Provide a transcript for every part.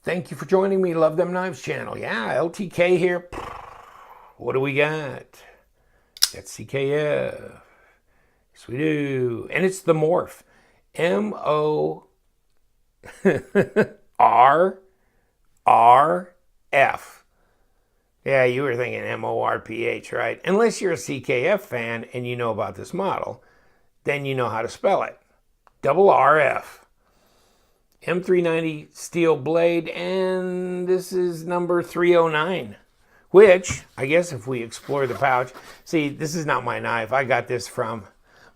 Thank you for joining me, Love Them Knives channel. Yeah, LTK here. What do we got? Got CKF. Yes, we do. And it's the Morrf. M-O-R-R-F. Yeah, you were thinking M-O-R-P-H, right? Unless you're a CKF fan and you know about this model, then you know how to spell it. Double R-F. M390 steel blade, and this is number 309, which, I guess if we explore the pouch, see, this is not my knife. I got this from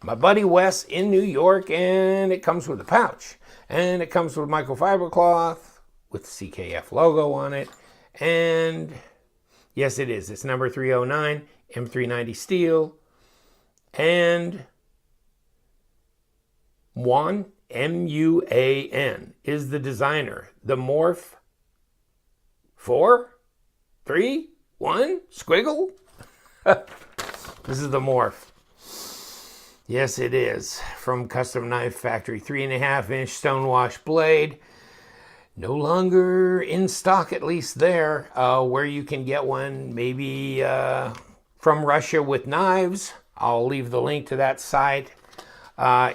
my buddy Wes in New York, and it comes with a pouch, and it comes with microfiber cloth with the CKF logo on it, and yes, it is. It's number 309, M390 steel, and Muan, M-U-A-N, is the designer. The Morrf 4, 3, 1, squiggle. This is the Morrf. Yes, it is. From Custom Knife Factory, 3.5-inch stonewash blade. No longer in stock, at least there. Where you can get one, maybe from Russia with knives. I'll leave the link to that site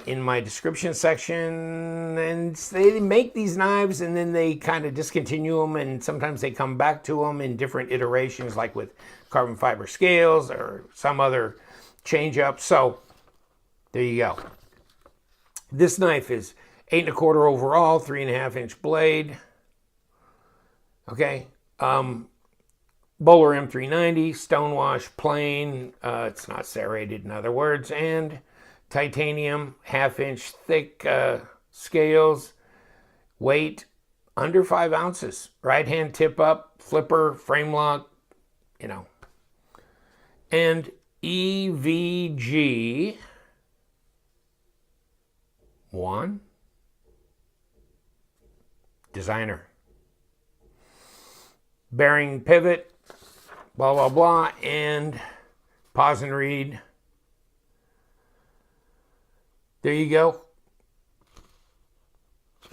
in my description section. And they make these knives and then they kind of discontinue them, and sometimes they come back to them in different iterations, like with carbon fiber scales or some other change up. So there you go. This knife is 8 1/4 overall, 3.5-inch blade. Okay. Bowler M390, stonewash, plain. It's not serrated, in other words, and titanium, 1/2-inch thick scales, weight under 5 ounces, right hand tip up, flipper, frame lock, you know. And EVG 1 designer. Bearing pivot, blah, blah, blah, and pause and read. There you go.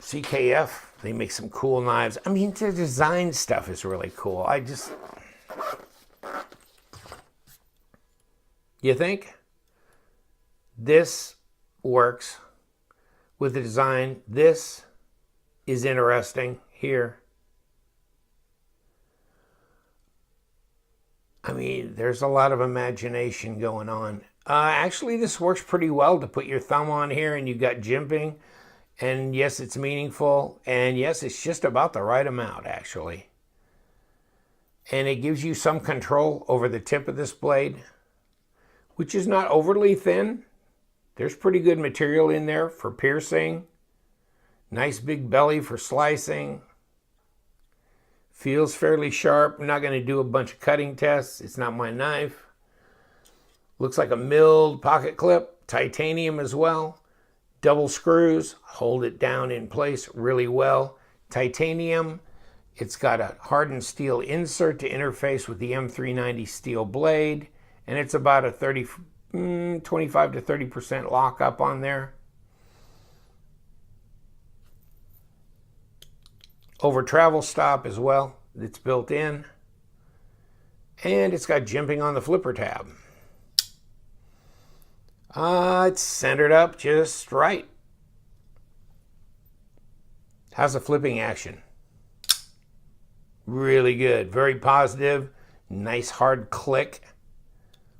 CKF, they make some cool knives. I mean, their design stuff is really cool. You think? This works with the design. This is interesting here. I mean, there's a lot of imagination going on. Actually, this works pretty well to put your thumb on here and you got jimping. And yes, it's meaningful. And yes, it's just about the right amount, actually. And it gives you some control over the tip of this blade, which is not overly thin. There's pretty good material in there for piercing. Nice big belly for slicing. Feels fairly sharp. I'm not going to do a bunch of cutting tests. It's not my knife. Looks like a milled pocket clip. Titanium as well. Double screws. Hold it down in place really well. Titanium. It's got a hardened steel insert to interface with the M390 steel blade. And it's about a 25 to 30% lockup on there. Over travel stop as well. It's built in. And it's got jimping on the flipper tab. It's centered up just right. How's the flipping action? Really good. Very positive. Nice hard click.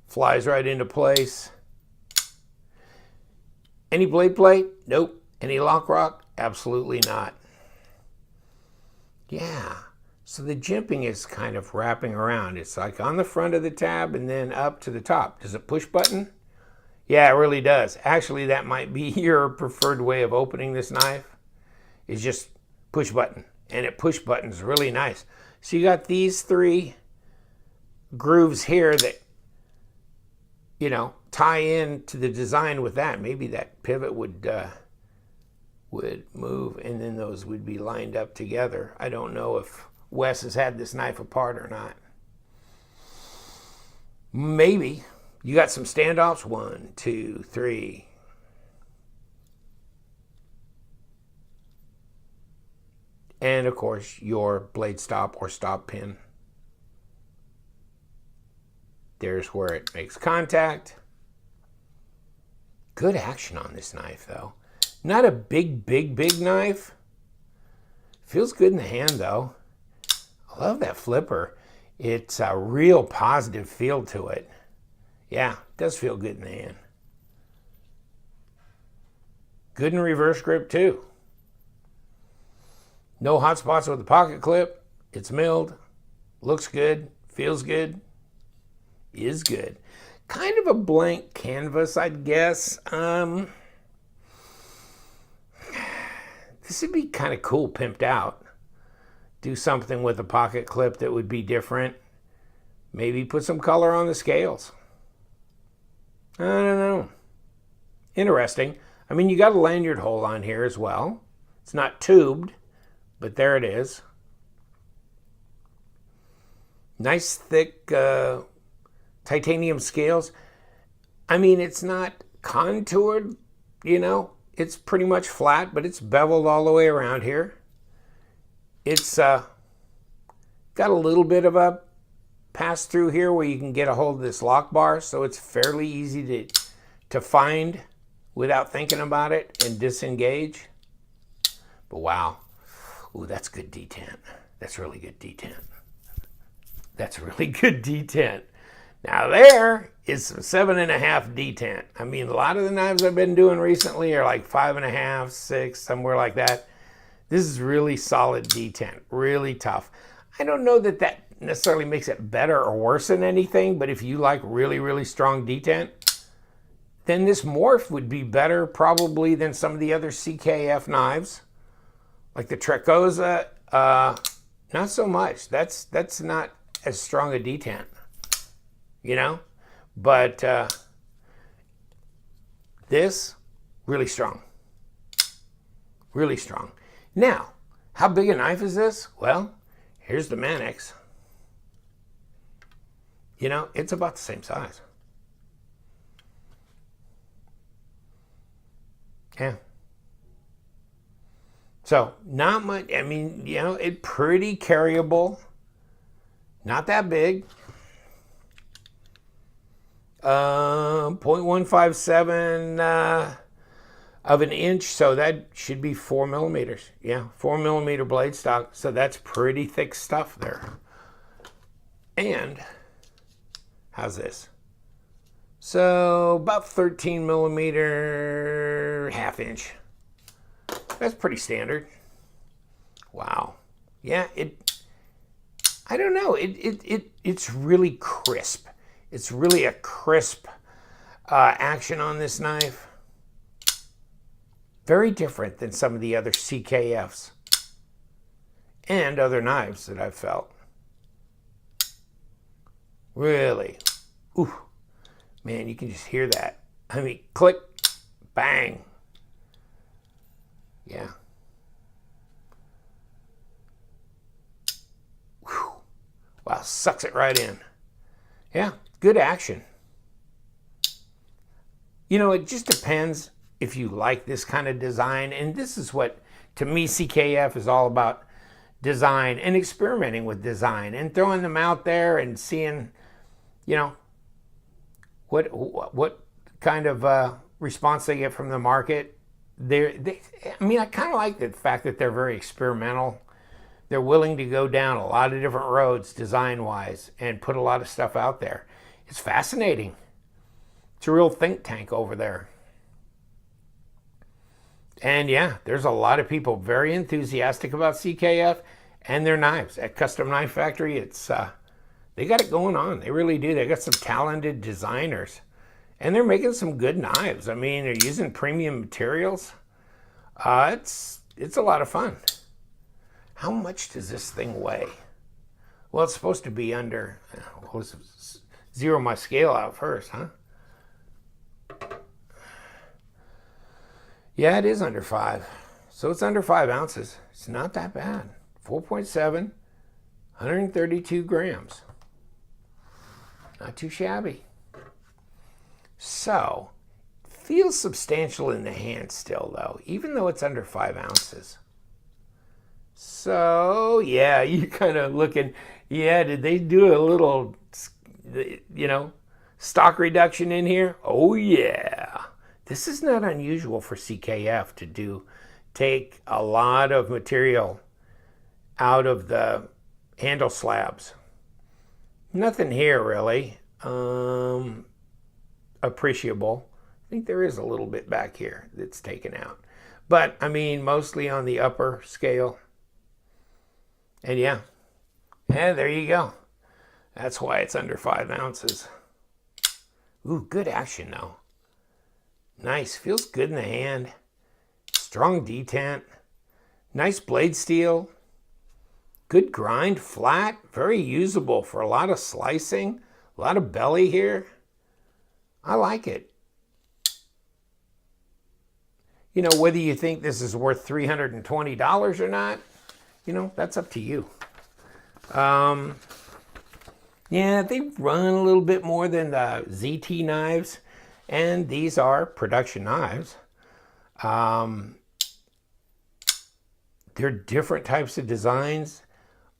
Flies right into place. Any blade plate? Nope. Any lock rock? Absolutely not. Yeah. So the jimping is kind of wrapping around. It's like on the front of the tab and then up to the top. Does it push button? Yeah, it really does. Actually, that might be your preferred way of opening this knife, is just push button. And it push buttons really nice. So you got these 3 grooves here that, you know, tie in to the design with that. Maybe that pivot would move and then those would be lined up together. I don't know if Wes has had this knife apart or not. Maybe. You got some standoffs. 1, 2, 3. And of course, your blade stop or stop pin. There's where it makes contact. Good action on this knife, though. Not a big knife. Feels good in the hand, though. I love that flipper. It's a real positive feel to it. Yeah, it does feel good in the hand. Good in reverse grip, too. No hot spots with the pocket clip. It's milled. Looks good. Feels good. Is good. Kind of a blank canvas, I'd guess. This would be kind of cool pimped out. Do something with a pocket clip that would be different. Maybe put some color on the scales. I don't know. Interesting. I mean, you got a lanyard hole on here as well. It's not tubed, but there it is. Nice thick titanium scales. I mean, it's not contoured, you know. It's pretty much flat, but it's beveled all the way around here. It's got a little bit of a pass through here where you can get a hold of this lock bar, so it's fairly easy to find without thinking about it and disengage. But wow, ooh, that's good detent. That's really good detent. That's really good detent. Now there is some 7.5 detent. I mean, a lot of the knives I've been doing recently are like 5.5, 6, somewhere like that. This is really solid detent, really tough. I don't know that that necessarily makes it better or worse than anything, but if you like really strong detent, then this Morrf would be better probably than some of the other CKF knives. Like the Trecosa, not so much. That's not as strong a detent, you know? But this, really strong. Really strong. Now, how big a knife is this? Well, here's the Manix. You know, it's about the same size. Yeah. So, not much, I mean, you know, it's pretty carryable. Not that big. 0.157 of an inch, so that should be 4 millimeters. Yeah, 4 millimeter blade stock, so that's pretty thick stuff there. And how's this? So about 13 millimeter, half inch. That's pretty standard. Wow. Yeah, I don't know. It's really crisp. It's really a crisp action on this knife. Very different than some of the other CKFs and other knives that I've felt. Really. Ooh. Man, you can just hear that. I mean, click, bang. Yeah. Whew. Wow, sucks it right in. Yeah, good action. You know, it just depends if you like this kind of design. And this is what, to me, CKF is all about: design and experimenting with design and throwing them out there and seeing, you know, what kind of response they get from the market. I mean, I kind of like the fact that they're very experimental. They're willing to go down a lot of different roads design-wise and put a lot of stuff out there. It's fascinating. It's a real think tank over there. And yeah, there's a lot of people very enthusiastic about CKF and their knives. At Custom Knife Factory, it's they got it going on. They really do. They got some talented designers. And they're making some good knives. I mean, they're using premium materials. It's a lot of fun. How much does this thing weigh? Well, it's supposed to be under, zero my scale out first, huh? Yeah, it is under 5. So it's under 5 ounces. It's not that bad. 4.7, 132 grams. Not too shabby. So, feels substantial in the hand still, though, even though it's under 5 ounces. So, yeah, you kind of looking, yeah, did they do a little, stock reduction in here? Oh, yeah. This is not unusual for CKF to take a lot of material out of the handle slabs. Nothing here really appreciable. I think there is a little bit back here that's taken out. But, I mean, mostly on the upper scale. And yeah, there you go. That's why it's under 5 ounces. Ooh, good action though. Nice, feels good in the hand. Strong detent. Nice blade steel. Good grind, flat, very usable for a lot of slicing. A lot of belly here. I like it. You know, whether you think this is worth $320 or not, that's up to you. Yeah, they run a little bit more than the ZT knives, and these are production knives. They're different types of designs,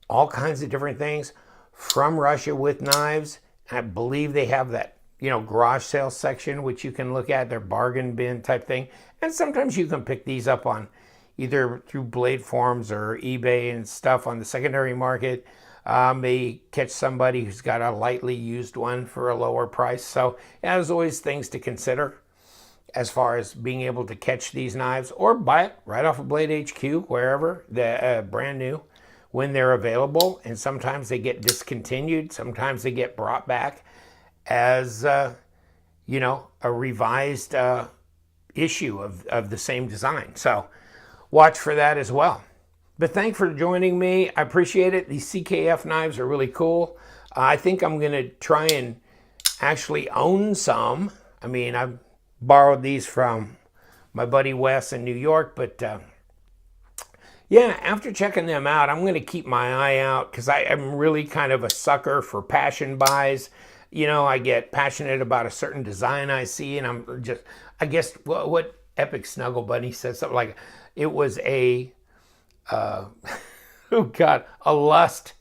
all kinds of different things. From Russia with knives, I believe they have that, garage sale section, which you can look at, their bargain bin type thing. And sometimes you can pick these up on either through Blade Forums or eBay and stuff on the secondary market. May catch somebody who's got a lightly used one for a lower price. So there's always things to consider as far as being able to catch these knives or buy it right off of Blade HQ, wherever, brand new, when they're available. And sometimes they get discontinued. Sometimes they get brought back as, a revised issue of the same design. So watch for that as well. But thanks for joining me. I appreciate it. These CKF knives are really cool. I think I'm going to try and actually own some. I mean, I've borrowed these from my buddy Wes in New York, but yeah, after checking them out, I'm going to keep my eye out because I'm really kind of a sucker for passion buys. I get passionate about a certain design I see, and I guess what Epic Snuggle Bunny said something like, it was a, oh God, a lust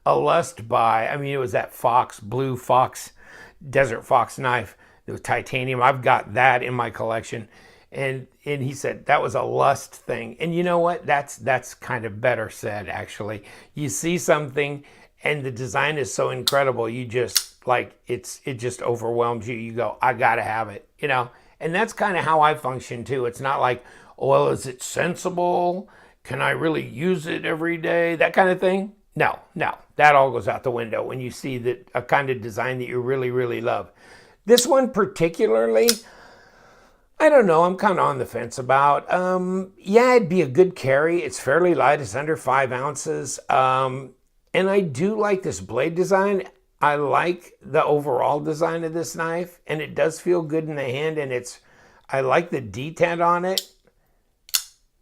buy. I mean, it was that blue fox, desert fox knife. It was titanium. I've got that in my collection. And he said that was a lust thing. And you know what? That's kind of better said, actually. You see something and the design is so incredible, you just it just overwhelms you. You go, I gotta have it, And that's kind of how I function too. It's not like, well, is it sensible? Can I really use it every day? That kind of thing. No, that all goes out the window when you see that a kind of design that you really, really love. This one particularly, I don't know, I'm kind of on the fence about. Yeah, it'd be a good carry. It's fairly light, it's under 5 ounces. And I do like this blade design. I like the overall design of this knife, and it does feel good in the hand, and I like the detent on it,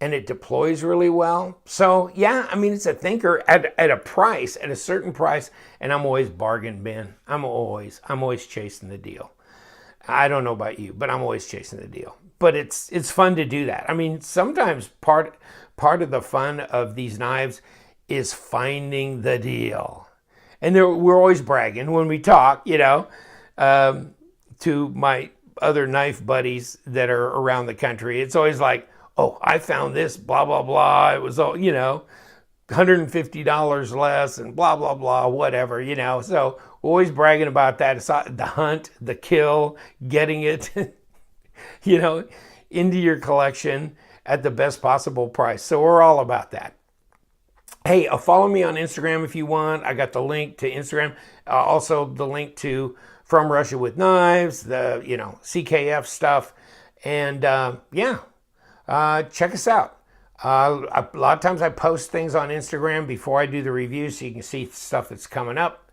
and it deploys really well. So yeah, I mean, it's a thinker at a certain price, and I'm always bargain bin. I'm always chasing the deal. I don't know about you, but I'm always chasing the deal. But it's fun to do that. I mean, sometimes part of the fun of these knives is finding the deal. And we're always bragging when we talk, to my other knife buddies that are around the country. It's always like, oh, I found this, blah, blah, blah. It was, $150 less and blah, blah, blah, whatever, So always bragging about that. It's the hunt, the kill, getting it, into your collection at the best possible price. So we're all about that. Hey, follow me on Instagram if you want. I got the link to Instagram. Also the link to From Russia with Knives, the, CKF stuff. And check us out. A lot of times I post things on Instagram before I do the review so you can see stuff that's coming up.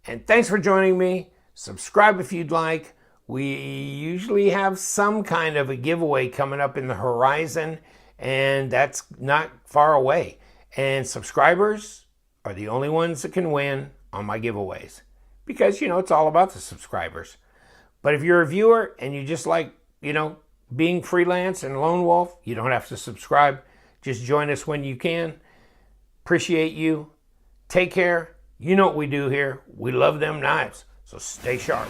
And thanks for joining me. Subscribe if you'd like. We usually have some kind of a giveaway coming up in the horizon, and that's not far away. And subscribers are the only ones that can win on my giveaways because, it's all about the subscribers. But if you're a viewer and you just like, being freelance and lone wolf, you don't have to subscribe. Just join us when you can. Appreciate you. Take care. You know what we do here. We love them knives. So stay sharp.